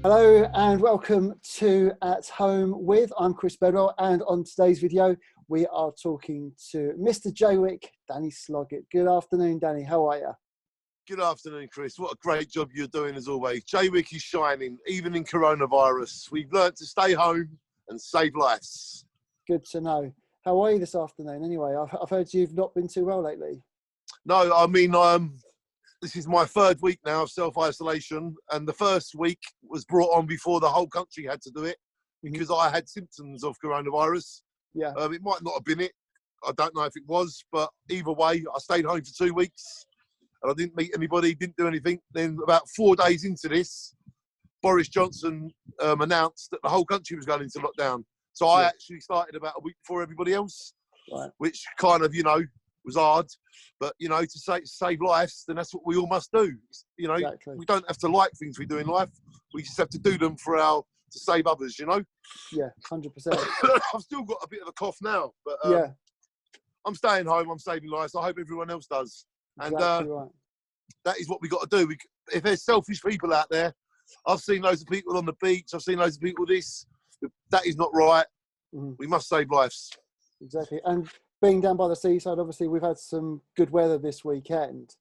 Hello and welcome to At Home With. I'm Chris Bedwell, and on today's video we are talking to Mr. Jaywick, Danny Sloggett. Good afternoon, Danny. How are you? Good afternoon, Chris. What a great job you're doing as always. Jaywick is shining, even in coronavirus. We've learned to stay home and save lives. Good to know. How are you this afternoon anyway? I've heard you've not been too well lately. No, I mean, this is my third week now of self-isolation, and the first week was brought on before the whole country had to do it because I had symptoms of coronavirus. Yeah. It might not have been it. I don't know if it was, but either way, I stayed home for 2 weeks and I didn't meet anybody, didn't do anything. Then about 4 days into this, Boris Johnson announced that the whole country was going into lockdown. So I actually started about a week before everybody else, which kind of, was hard. But, to save lives, then that's what we all must do. Exactly. We don't have to like things we do in life. We just have to do them to save others, Yeah, 100%. I've still got a bit of a cough now, but I'm staying home. I'm saving lives. I hope everyone else does. Exactly And that is what we got to do. If there's selfish people out there, I've seen loads of people on the beach. I've seen loads of people this. That is not right. We must save lives. Exactly. And being down by the seaside, obviously, we've had some good weather this weekend.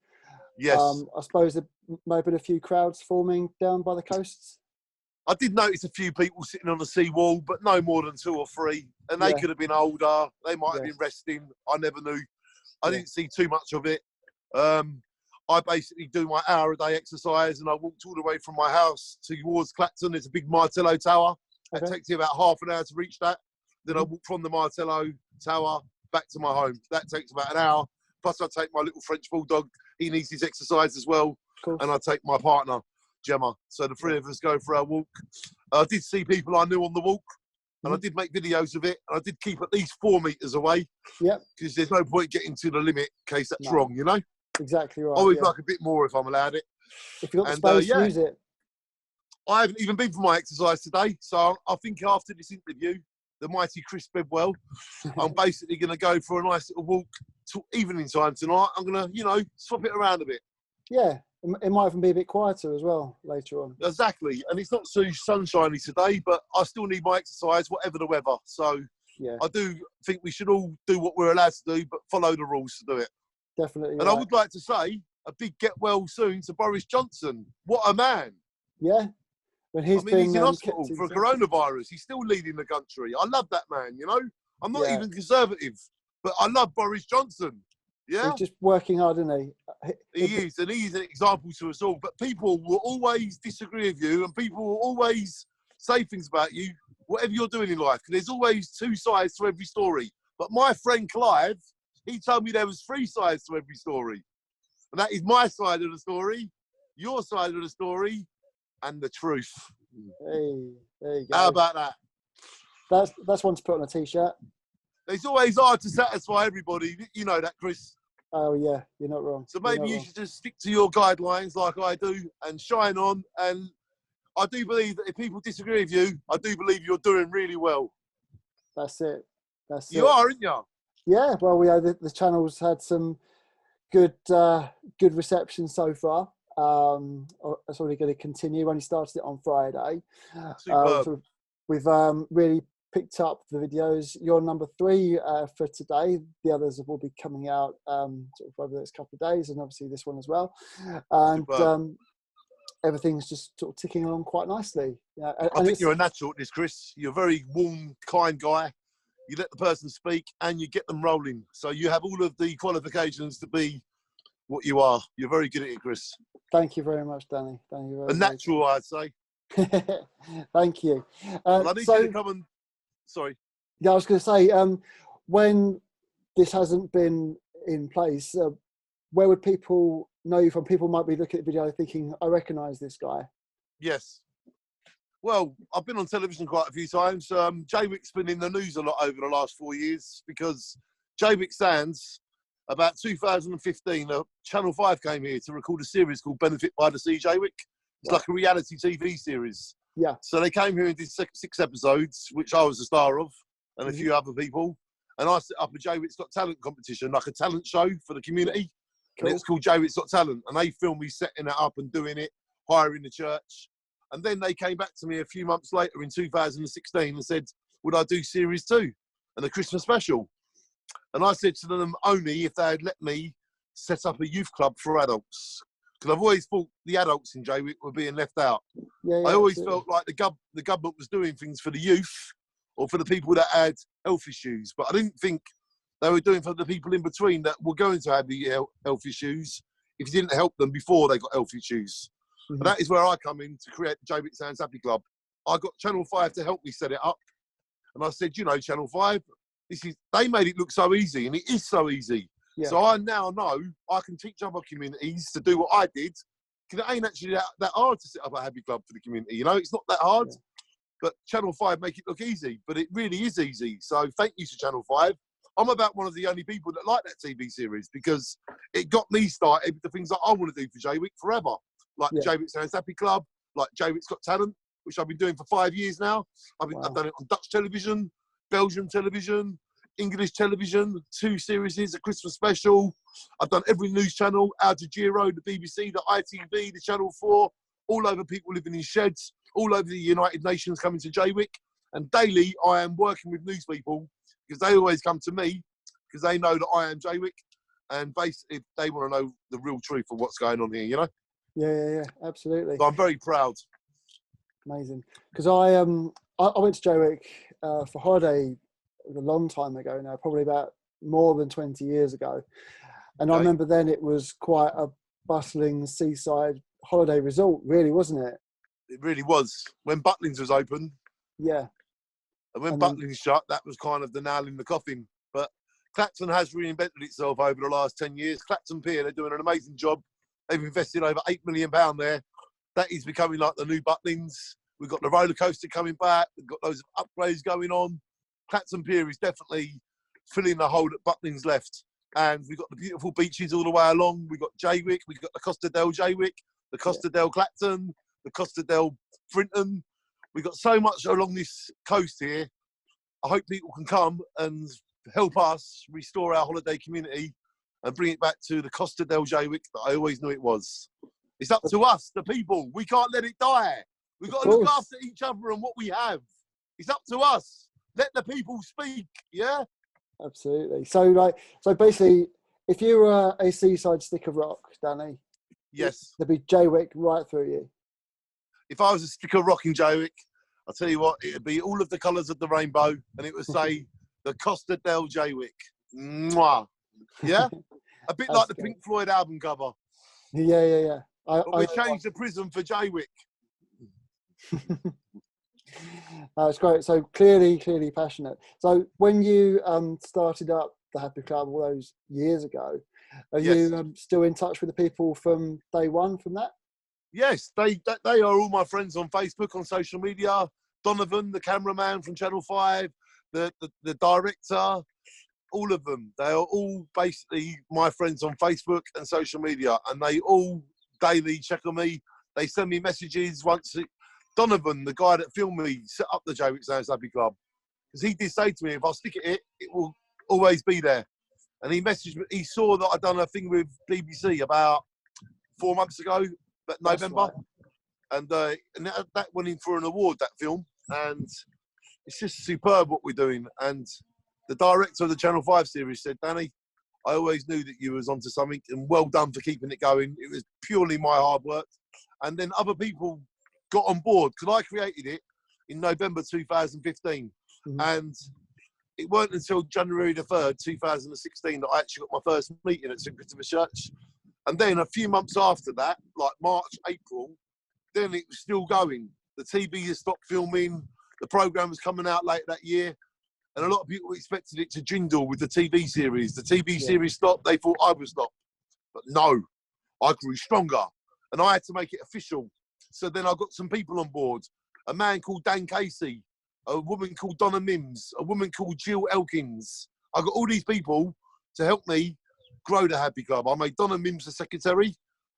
Yes. I suppose there may have been a few crowds forming down by the coasts. I did notice a few people sitting on the seawall, but no more than 2 or 3. And they could have been older. They might have been resting. I never knew. I didn't see too much of it. I basically do my hour-a-day exercise, and I walked all the way from my house towards Clacton. There's a big Martello tower. It takes you about half an hour to reach that. Then I walk from the Martello tower back to my home. That takes about an hour. Plus, I take my little French bulldog. He needs his exercise as well. And I take my partner, Gemma. So the 3 of us go for our walk. I did see people I knew on the walk, and I did make videos of it. And I did keep at least 4 meters away. Because there's no point getting to the limit in case that's wrong, Exactly right. I always like a bit more if I'm allowed it. If you've got the space, use it. I haven't even been for my exercise today. So I think after this interview, the mighty Chris Bedwell, I'm basically going to go for a nice little walk to evening time tonight. I'm going to, swap it around a bit. Yeah, it might even be a bit quieter as well later on. Exactly. And it's not so sunshiny today, but I still need my exercise, whatever the weather. So I do think we should all do what we're allowed to do, but follow the rules to do it. Definitely. And I would like to say a big get well soon to Boris Johnson. What a man. Yeah. When he's he's in hospital for coronavirus. He's still leading the country. I love that man, I'm not even conservative, but I love Boris Johnson. Yeah? He's just working hard, isn't he? He is, and he's an example to us all. But people will always disagree with you, and people will always say things about you, whatever you're doing in life. There's always 2 sides to every story. But my friend Clive, he told me there was 3 sides to every story. And that is my side of the story, your side of the story, and the truth. Hey, there you go. How about that? That's one to put on a t-shirt. It's always hard to satisfy everybody. You know that, Chris. Oh, yeah. You're not wrong. So maybe you should just stick to your guidelines like I do and shine on. And I do believe that if people disagree with you, I do believe you're doing really well. That's it. You are, aren't you? Yeah. Well, the channel's had some good reception so far. It's already going to continue. We only started it on Friday. So we've really picked up the videos. You're number 3 for today. The others will be coming out sort of over the next couple of days, and obviously this one as well. And everything's just sort of ticking along quite nicely. I think you're a natural at this, Chris. You're a very warm, kind guy. You let the person speak and you get them rolling. So you have all of the qualifications to be what you are. You're very good at it, Chris. Thank you very much, Danny. Thank you very much. A natural, I'd say. Thank you. Well, I need you to come and... Sorry. Yeah, I was going to say, when this hasn't been in place, where would people know you from? People might be looking at the video thinking, I recognise this guy. Yes. Well, I've been on television quite a few times. Jaywick's been in the news a lot over the last 4 years because Jaywick Sands, about 2015, Channel 5 came here to record a series called Benefit by the Sea, Jaywick. It's like a reality TV series. Yeah. So they came here and did 6 episodes, which I was the star of, and a few other people. And I set up a Jaywick's Got Talent competition, like a talent show for the community. Cool. And it's called Jaywick's Got Talent. And they filmed me setting it up and doing it, hiring the church. And then they came back to me a few months later in 2016 and said, would I do Series 2 and a Christmas special? And I said to them, only if they had let me set up a youth club for adults. Because I've always thought the adults in Jaywick were being left out. Yeah, I always felt like the government was doing things for the youth or for the people that had health issues. But I didn't think they were doing for the people in between that were going to have the health issues if you didn't help them before they got health issues. And that is where I come in to create the Jaywick Sounds Happy Club. I got Channel 5 to help me set it up. And I said, you know, Channel 5, they made it look so easy, and it is so easy. Yeah. So I now know I can teach other communities to do what I did, because it ain't actually that hard to set up a happy club for the community. You know, it's not that hard. Yeah. But Channel 5 make it look easy, but it really is easy. So thank you to Channel 5. I'm about one of the only people that like that TV series, because it got me started with the things that I want to do for Jaywick forever. Like Jaywick Sounds Happy Club, like Jaywick's Got Talent, which I've been doing for 5 years now. I've done it on Dutch television, Belgian television, English television, 2 series, a Christmas special. I've done every news channel, Al Jazeera, the BBC, the ITV, the Channel 4, all over people living in sheds, all over the United Nations coming to Jaywick. And daily, I am working with news people, because they always come to me, because they know that I am Jaywick, and basically they want to know the real truth of what's going on here, you know? Yeah, absolutely. So I'm very proud. Amazing. Because I went to Jaywick for holiday a long time ago now, probably about more than 20 years ago. And I remember then it was quite a bustling seaside holiday resort, really, wasn't it? It really was. When Butlins was open. Yeah. And when Butlins shut, that was kind of the nail in the coffin. But Clacton has reinvented itself over the last 10 years. Clacton Pier, they're doing an amazing job. They've invested over £8 million there. That is becoming like the new Butlins. We've got the roller coaster coming back. We've got loads of upgrades going on. Clacton Pier is definitely filling the hole that Butlins left. And we've got the beautiful beaches all the way along. We've got Jaywick. We've got the Costa del Jaywick, the Costa del Clacton, the Costa del Frinton. We've got so much along this coast here. I hope people can come and help us restore our holiday community and bring it back to the Costa del Jaywick that I always knew it was. It's up to us, the people. We can't let it die. We've got to look after each other and what we have. It's up to us. Let the people speak, yeah? Absolutely. So basically, if you were a seaside stick of rock, Danny, yes, there'd be Jaywick right through you. If I was a stick of rock in Jaywick, I'll tell you what, it'd be all of the colours of the rainbow, and it would say the Costa del Jaywick. Mwah. Yeah? A bit like the Pink Floyd album cover. Yeah. But we changed the prism for Jaywick. It's great. So clearly passionate. So when you started up the Happy Club all those years ago, are you still in touch with the people from day one from that? Yes, they are all my friends on Facebook, on social media. Donovan, the cameraman from Channel 5, the director, all of them. They are all basically my friends on Facebook and social media, and they all daily check on me. They send me messages once. Donovan, the guy that filmed me, set up the Jaywick Sounds Happy Club, because he did say to me, if I stick at it, it will always be there. And he messaged me. He saw that I'd done a thing with BBC about 4 months ago, but November, and that went in for an award, that film, and it's just superb what we're doing. And the director of the Channel 5 series said, Danny, I always knew that you was onto something, and well done for keeping it going. It was purely my hard work. And then other people got on board, because I created it in November 2015. And it weren't until January the 3rd, 2016, that I actually got my first meeting at St Christopher's Church. And then a few months after that, like March, April, then it was still going. The TV has stopped filming. The programme was coming out late that year. And a lot of people expected it to dwindle with the TV series. The TV series stopped. They thought I would stop. But no, I grew stronger. And I had to make it official. So then I got some people on board. A man called Dan Casey, a woman called Donna Mims, a woman called Jill Elkins. I got all these people to help me grow the Happy Club. I made Donna Mims the secretary.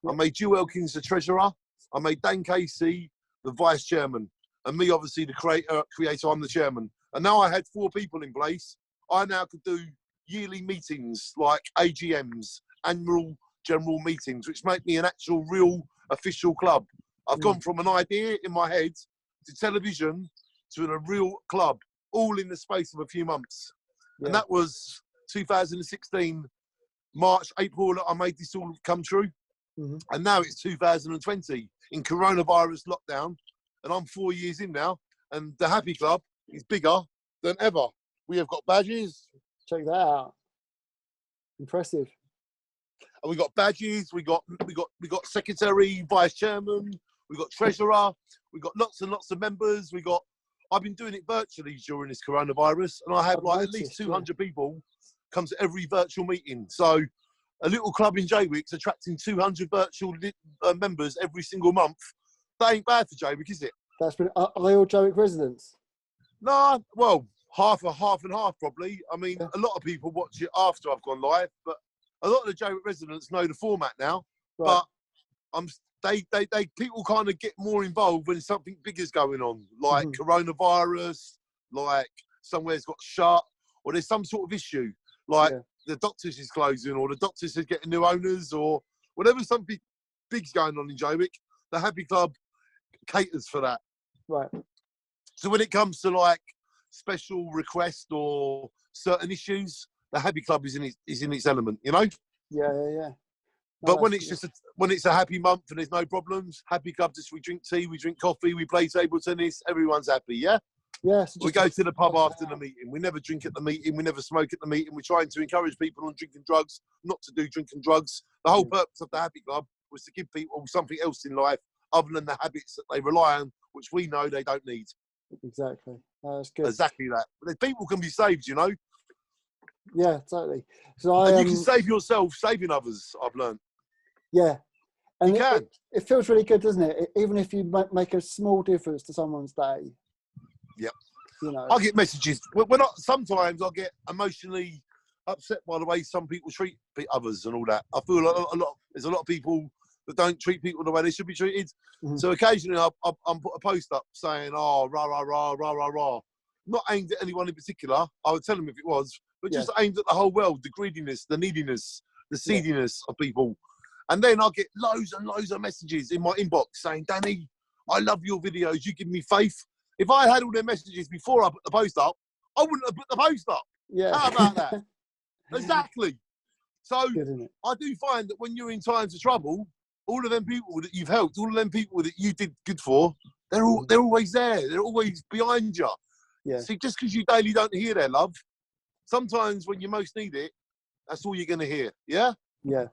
I made Jill Elkins the treasurer. I made Dan Casey the vice chairman. And me, obviously, the creator, I'm the chairman. And now I had 4 people in place. I now could do yearly meetings like AGMs, annual general meetings, which make me an actual real official club. I've gone from an idea in my head to television to a real club, all in the space of a few months. Yeah. And that was 2016, March, April, that I made this all come true. Mm-hmm. And now it's 2020 in coronavirus lockdown. And I'm 4 years in now. And the Happy Club is bigger than ever. We have got badges. Check that out. Impressive. And we got badges. We got secretary, vice chairman. We got treasurer. We got lots and lots of members. I've been doing it virtually during this coronavirus, and I have at least 200 people come to every virtual meeting. So a little club in Jaywick's attracting 200 virtual members every single month. That ain't bad for Jaywick, is it? Are they all Jaywick residents? No, well, half and half probably. I mean, a lot of people watch it after I've gone live, but a lot of the Jaywick residents know the format now. Right. But people kind of get more involved when something big is going on, like coronavirus, like somewhere's got shut, or there's some sort of issue, like the doctors is closing, or the doctors is getting new owners, or whatever something big's going on in Jaywick. The Happy Club caters for that. Right. So when it comes to like special requests or certain issues, the Happy Club is in its element, you know? Yeah. No, but when it's a happy month and there's no problems, Happy Club, we drink tea, we drink coffee, we play table tennis, everyone's happy, yeah? Yeah. So we go to the pub after the meeting. We never drink at the meeting. We never smoke at the meeting. We're trying to encourage people on drinking drugs, not to do drinking drugs. The whole purpose of the Happy Club was to give people something else in life other than the habits that they rely on, which we know they don't need. Exactly. That's good. Exactly that. But people can be saved, you know? Yeah, totally. So you can save yourself, saving others, I've learned. Yeah. And you can. It feels really good, doesn't it? Even if you make a small difference to someone's day. Yep. You know. I get messages. Sometimes I get emotionally upset by the way some people treat others and all that. I feel there's a lot of people that don't treat people the way they should be treated. Mm-hmm. So occasionally I'm put a post up saying, oh, rah, rah, rah, rah, rah, rah. Not aimed at anyone in particular. I would tell them if it was, but just aimed at the whole world, the greediness, the neediness, the seediness of people. And then I get loads and loads of messages in my inbox saying, Danny, I love your videos. You give me faith. If I had all their messages before I put the post up, I wouldn't have put the post up. Yeah. How about that? Exactly. So good, I do find that when you're in times of trouble, all of them people that you've helped, all of them people that you did good for, they're always there. They're always behind you. Yeah. See, just because you daily don't hear their love, sometimes when you most need it, that's all you're going to hear. Yeah? Yeah,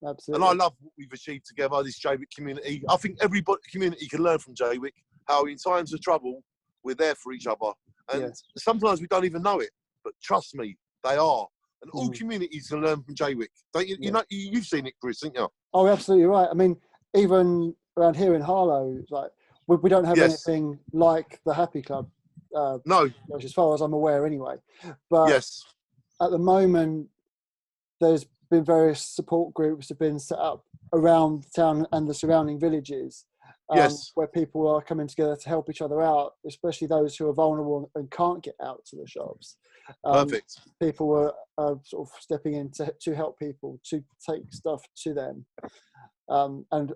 absolutely. And I love what we've achieved together, this Jaywick community. I think every community can learn from Jaywick, how in times of trouble, we're there for each other. And sometimes we don't even know it, but trust me, they are. And all communities can learn from Jaywick. Don't you? You know, you've seen it, Chris, haven't you? Oh, absolutely right. I mean, even around here in Harlow, like we don't have anything like the Happy Club. No, as far as I'm aware, anyway. But at the moment, there's been various support groups have been set up around the town and the surrounding villages. Where people are coming together to help each other out, especially those who are vulnerable and can't get out to the shops. Perfect. People are sort of stepping in to help people, to take stuff to them. And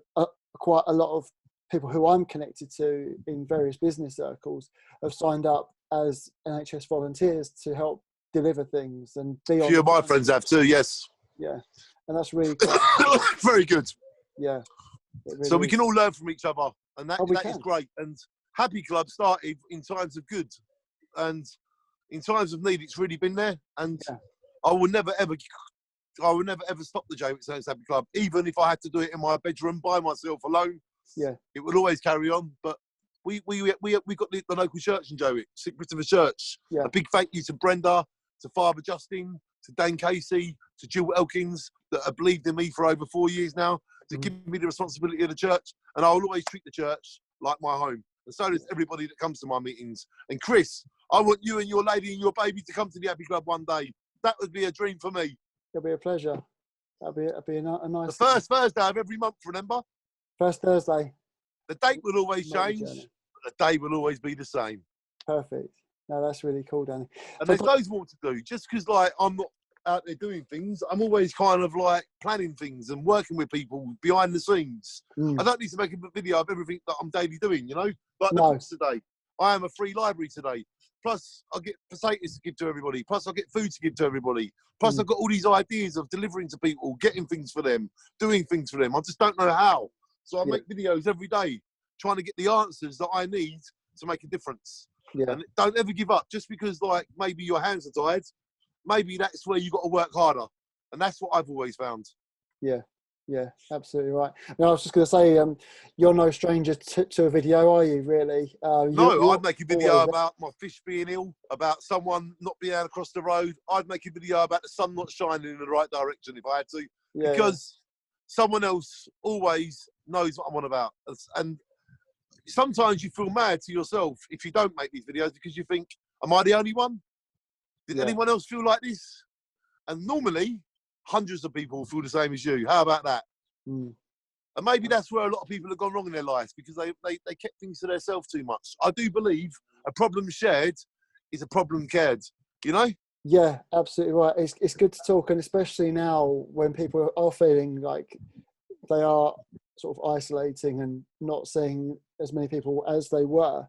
quite a lot of people who I'm connected to in various business circles have signed up as NHS volunteers to help deliver things. And a few of my friends have too, yes. Yeah, and that's really good. Very good. Yeah. Really so we can all learn from each other, and that is great. And Happy Club started in times of good, and in times of need, it's really been there. And I will never ever stop the Jaywick Happy Club, even if I had to do it in my bedroom by myself alone. Yeah, it will always carry on. But we got the local church in Jaywick, St. Christopher Church. Yeah. A big thank you to Brenda, to Father Justin, to Dan Casey, to Jill Elkins, that have believed in me for over 4 years now, to give me the responsibility of the church. And I will always treat the church like my home. And so does everybody that comes to my meetings. And Chris, I want you and your lady and your baby to come to the Happy Club one day. That would be a dream for me. It'll be a pleasure. That'd be a nice... The first Thursday of every month, remember? First Thursday. The date will always change, but the day will always be the same. Perfect. No, that's really cool, Danny. And there's loads more to do. Just because, like, I'm not out there doing things, I'm always kind of like planning things and working with people behind the scenes. I don't need to make a video of everything that I'm daily doing, you know? Like the books today. I am a free library today. Plus, I get potatoes to give to everybody. Plus, I get food to give to everybody. Plus, I've got all these ideas of delivering to people, getting things for them, doing things for them. I just don't know how. So I make videos every day, trying to get the answers that I need to make a difference. Yeah. And don't ever give up. Just because, like, maybe your hands are tired, maybe that's where you got to work harder. And that's what I've always found. Yeah. Yeah, absolutely right. Now, I was just going to say, you're no stranger to a video, are you, really? No, I'd make a video about my fish being ill, about someone not being able to cross the road. I'd make a video about the sun not shining in the right direction if I had to. Yeah, because someone else always knows what I'm on about. And sometimes you feel mad to yourself if you don't make these videos because you think, am I the only one? Did anyone else feel like this? And normally, hundreds of people feel the same as you. How about that? And maybe that's where a lot of people have gone wrong in their lives because they kept things to themselves too much. I do believe a problem shared is a problem cared, you know? Yeah, absolutely right. It's good to talk, and especially now when people are feeling like they are sort of isolating and not seeing as many people as they were.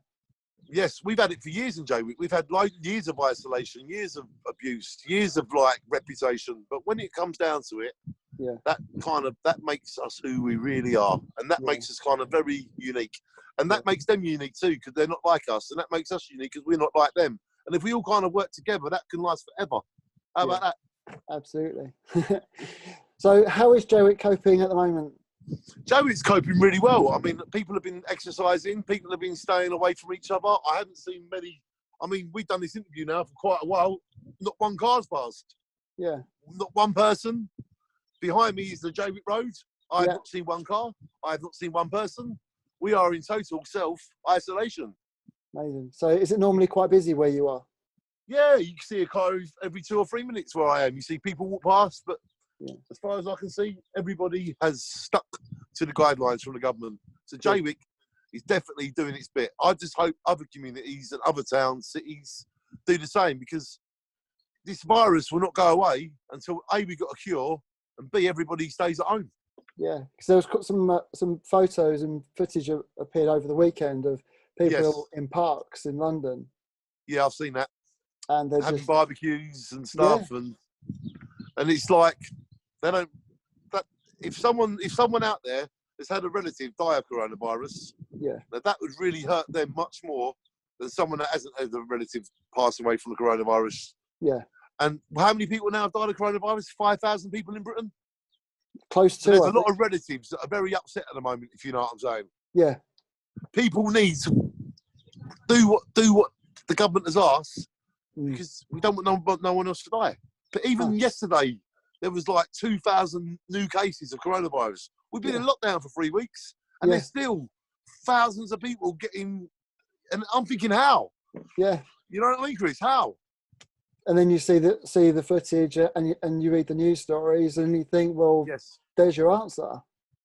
Yes, we've had it for years in Jaywick. We've had years of isolation, years of abuse, years of like reputation. But when it comes down to it, that makes us who we really are, and that makes us kind of very unique. And that makes them unique too, because they're not like us, and that makes us unique because we're not like them. And if we all kind of work together, that can last forever. How about that? Absolutely. So, how is Jaywick coping at the moment? Jaywick's coping really well. I mean, people have been exercising. People have been staying away from each other. I haven't seen many. I mean, we've done this interview now for quite a while. Not one car's passed. Yeah. Not one person. Behind me is the Jaywick Road. I have not seen one car. I have not seen one person. We are in total self-isolation. Amazing. So is it normally quite busy where you are? Yeah, you can see a car every 2 or 3 minutes where I am. You see people walk past, but as far as I can see, everybody has stuck to the guidelines from the government. So Jaywick is definitely doing its bit. I just hope other communities and other towns, cities do the same, because this virus will not go away until A, we got a cure, and B, everybody stays at home. Yeah, because there was some photos and footage appeared over the weekend of people in parks in London. Yeah, I've seen that. And they're having barbecues and stuff, and it's like they don't. If someone out there has had a relative die of coronavirus, that would really hurt them much more than someone that hasn't had a relative pass away from the coronavirus. Yeah. And how many people now have died of coronavirus? 5,000 people in Britain. Close to. There's a lot of relatives that are very upset at the moment, if you know what I'm saying. Yeah. People need to do what the government has asked, because we don't want no one else to die. But even yesterday, there was like 2,000 new cases of coronavirus. We've been in lockdown for 3 weeks, and there's still thousands of people getting. And I'm thinking, how? Yeah. You know what I mean, Chris? How? And then you see the footage, and you read the news stories, and you think, well, there's your answer.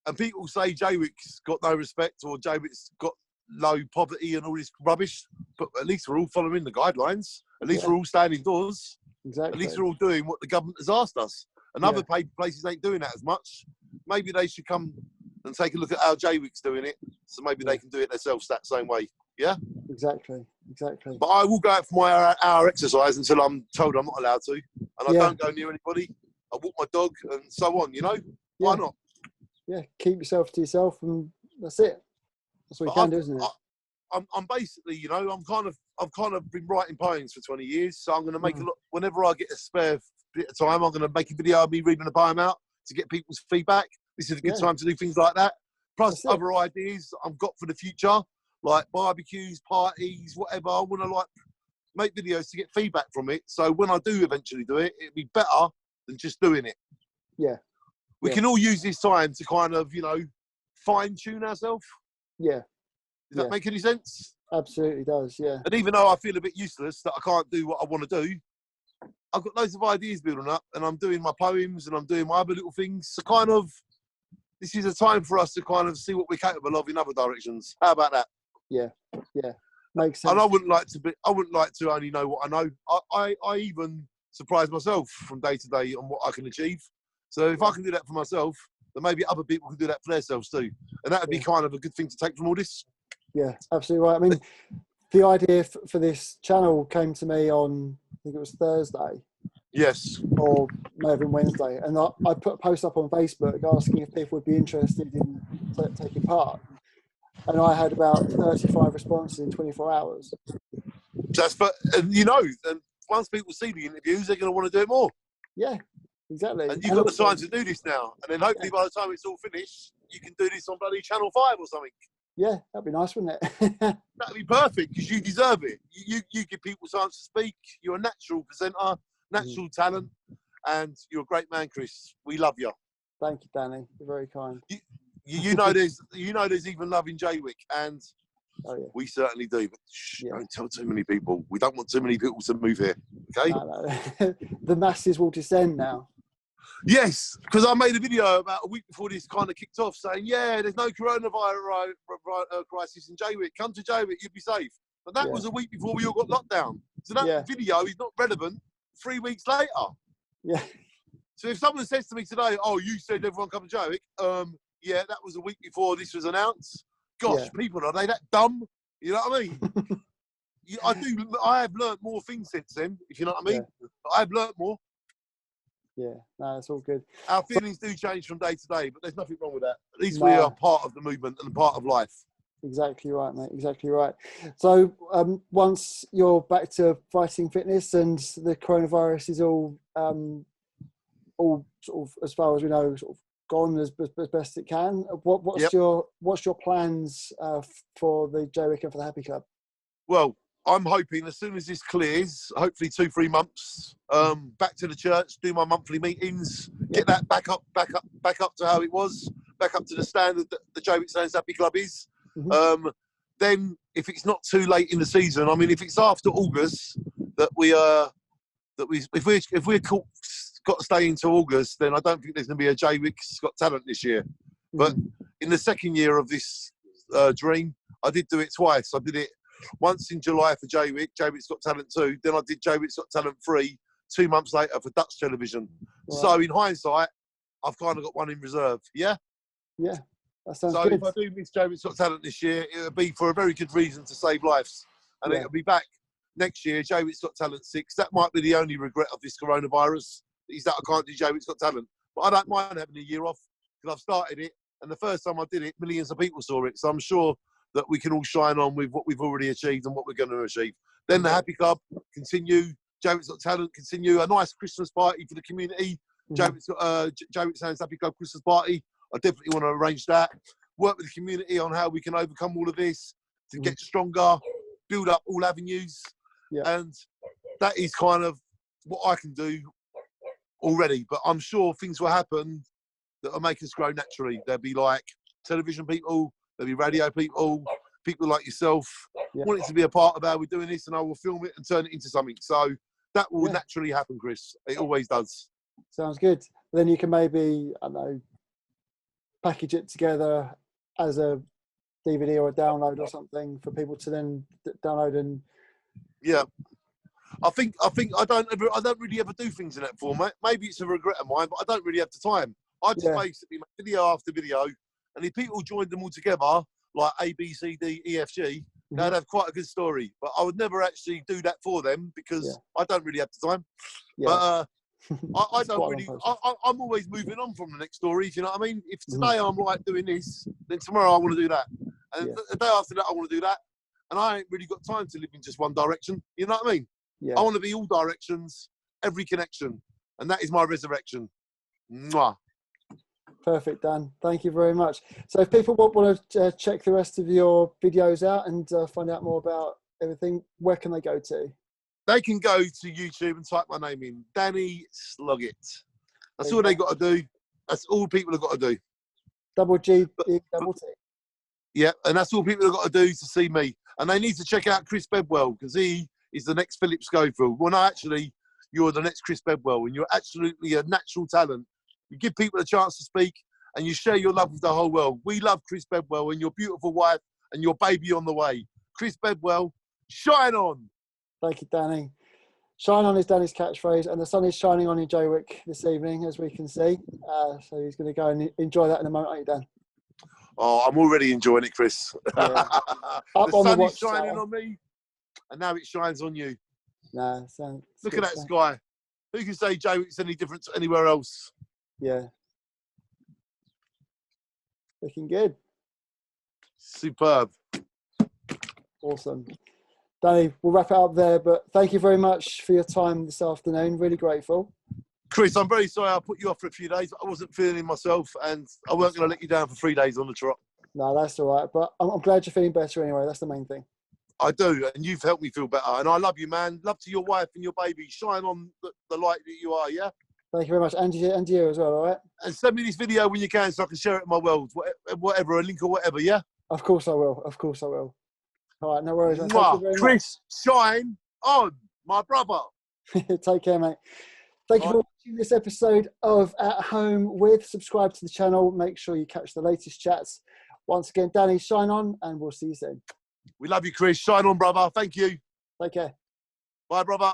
And people say Jaywick's got no respect, or Jaywick's got low poverty and all this rubbish. But at least we're all following the guidelines. At least we're all staying indoors. Exactly. At least we're all doing what the government has asked us. And other places ain't doing that as much. Maybe they should come and take a look at how Jaywick's doing it, so maybe they can do it themselves that same way. Yeah? Exactly. But I will go out for my hour exercise until I'm told I'm not allowed to. And I don't go near anybody. I walk my dog and so on, you know? Why not? Yeah, keep yourself to yourself, and that's it. That's what you can do, isn't it? I'm basically, you know, I've kind of been writing poems for 20 years, so I'm going to make a lot. Whenever I get a spare bit of time, I'm going to make a video of me reading a poem out to get people's feedback. This is a good time to do things like that. Plus other ideas I've got for the future, like barbecues, parties, whatever. I want to like make videos to get feedback from it. So when I do eventually do it, it'll be better than just doing it. Yeah. We can all use this time to kind of, you know, fine tune ourselves. Yeah. Does that make any sense? Absolutely does, yeah. And even though I feel a bit useless that I can't do what I want to do, I've got loads of ideas building up, and I'm doing my poems and I'm doing my other little things. So kind of, this is a time for us to kind of see what we're capable of in other directions. How about that? Yeah. Makes sense. And I wouldn't like to only know what I know. I even surprise myself from day to day on what I can achieve. So if I can do that for myself, then maybe other people can do that for themselves too. And that would be kind of a good thing to take from all this. Yeah, absolutely right. I mean, the idea for this channel came to me on, I think it was Thursday. Yes. Or may have been Wednesday. And I put a post up on Facebook asking if people would be interested in taking part. And I had about 35 responses in 24 hours. And once people see the interviews, they're going to want to do it more. Yeah, exactly. And you've got the time to do this now. And then hopefully by the time it's all finished, you can do this on bloody Channel 5 or something. Yeah, that'd be nice, wouldn't it? That'd be perfect because you deserve it. You give people time to speak. You're a natural presenter, natural talent, and you're a great man, Chris. We love you. Thank you, Danny. You're very kind. You know there's even love in Jaywick, and we certainly do. But don't tell too many people. We don't want too many people to move here. Okay? No. The masses will descend now. Yes, because I made a video about a week before this kind of kicked off saying, there's no coronavirus crisis in Jaywick. Come to Jaywick, you'll be safe. But that was a week before we all got locked down. So that video is not relevant 3 weeks later. Yeah. So if someone says to me today, oh, you said everyone come to Jaywick, that was a week before this was announced. Gosh, people, are they that dumb? You know what I mean? I have learnt more things since then, if you know what I mean. I've learnt more. Yeah, no, it's all good. Our feelings do change from day to day, but there's nothing wrong with that. At least we are part of the movement and part of life. Exactly right, mate. Exactly right. So once you're back to fighting fitness and the coronavirus is all sort of, as far as we know, sort of gone as best it can, what's your plans for the Jaywick and for the Happy Club? Well, I'm hoping as soon as this clears, hopefully 2-3 months, back to the church, do my monthly meetings, get that back up to how it was, back up to the standard that the Jaywick Saints Happy Club is. Then, if it's not too late in the season, I mean, if it's after August if we're got to stay into August, then I don't think there's going to be a Jaywick's Got Talent this year. But in the second year of this dream, I did do it twice. I did it once in July for Jaywick's Got Talent 2. Then I did Jaywick's Got Talent 3 2 months later for Dutch television. Wow. So in hindsight, I've kind of got one in reserve. Yeah? Yeah, that sounds good. If I do miss Jaywick's Got Talent this year, it'll be for a very good reason to save lives. And it'll be back next year, Jaywick's Got Talent 6. That might be the only regret of this coronavirus, is that I can't do Jaywick's Got Talent. But I don't mind having a year off because I've started it. And the first time I did it, millions of people saw it. So I'm sure that we can all shine on with what we've already achieved and what we're going to achieve. Then the Happy Club continue, Jaywick's Got Talent continue, a nice Christmas party for the community, Jaywick Saints Happy Club Christmas party. I definitely want to arrange that. Work with the community on how we can overcome all of this to get stronger, build up all avenues. And that is kind of what I can do already. But I'm sure things will happen that will make us grow naturally. There'll be like television people, there'll be radio people, people like yourself, wanting to be a part of how we're doing this, and I will film it and turn it into something. So that will naturally happen, Chris. It always does. Sounds good. Then you can maybe, I don't know, package it together as a DVD or a download or something for people to then download and. Yeah. I think I don't really ever do things in that format. Maybe it's a regret of mine, but I don't really have the time. I just basically make video after video, and if people joined them all together, like A, B, C, D, E, F, G, they'd have quite a good story. But I would never actually do that for them because I don't really have the time. But I don't really. I'm always moving on from the next story. If you know what I mean. If today I'm like doing this, then tomorrow I want to do that, and the day after that I want to do that, and I ain't really got time to live in just one direction. You know what I mean? Yeah. I want to be all directions, every connection, and that is my resurrection. Mwah. Perfect, Dan. Thank you very much. So if people want to check the rest of your videos out and find out more about everything, where can they go to? They can go to YouTube and type my name in, Danny Sloggett. That's all they got to do. That's all people have got to do. Double G, double T. Yeah, and that's all people have got to do to see me. And they need to check out Chris Bedwell because he is the next Philip Schofield. Well, no, actually, you're the next Chris Bedwell, and you're absolutely a natural talent. You give people a chance to speak, and you share your love with the whole world. We love Chris Bedwell and your beautiful wife and your baby on the way. Chris Bedwell, shine on. Thank you, Danny. Shine on is Danny's catchphrase, and the sun is shining on in Jaywick this evening, as we can see. So he's going to go and enjoy that in a moment, aren't you, Dan? Oh, I'm already enjoying it, Chris. Yeah. The sun is shining on me, and now it shines on you. Nah, look at that sky. Who can say Jaywick's any different to anywhere else? Yeah. Looking good. Superb. Awesome. Danny, we'll wrap it up there, but thank you very much for your time this afternoon. Really grateful. Chris, I'm very sorry I put you off for a few days. I wasn't feeling myself, and I weren't going to let you down for 3 days on the trot. No, that's all right. But I'm glad you're feeling better anyway. That's the main thing. I do, and you've helped me feel better. And I love you, man. Love to your wife and your baby. Shine on the light that you are, yeah? Thank you very much. And you as well, all right? And send me this video when you can so I can share it in my world. Whatever, a link or whatever, yeah? Of course I will. Of course I will. All right, no worries. Man. Thank you very Chris, much. Shine on, my brother. Take care, mate. Thank you for watching this episode of At Home With. Subscribe to the channel. Make sure you catch the latest chats. Once again, Danny, shine on, and we'll see you soon. We love you, Chris. Shine on, brother. Thank you. Take care. Bye, brother.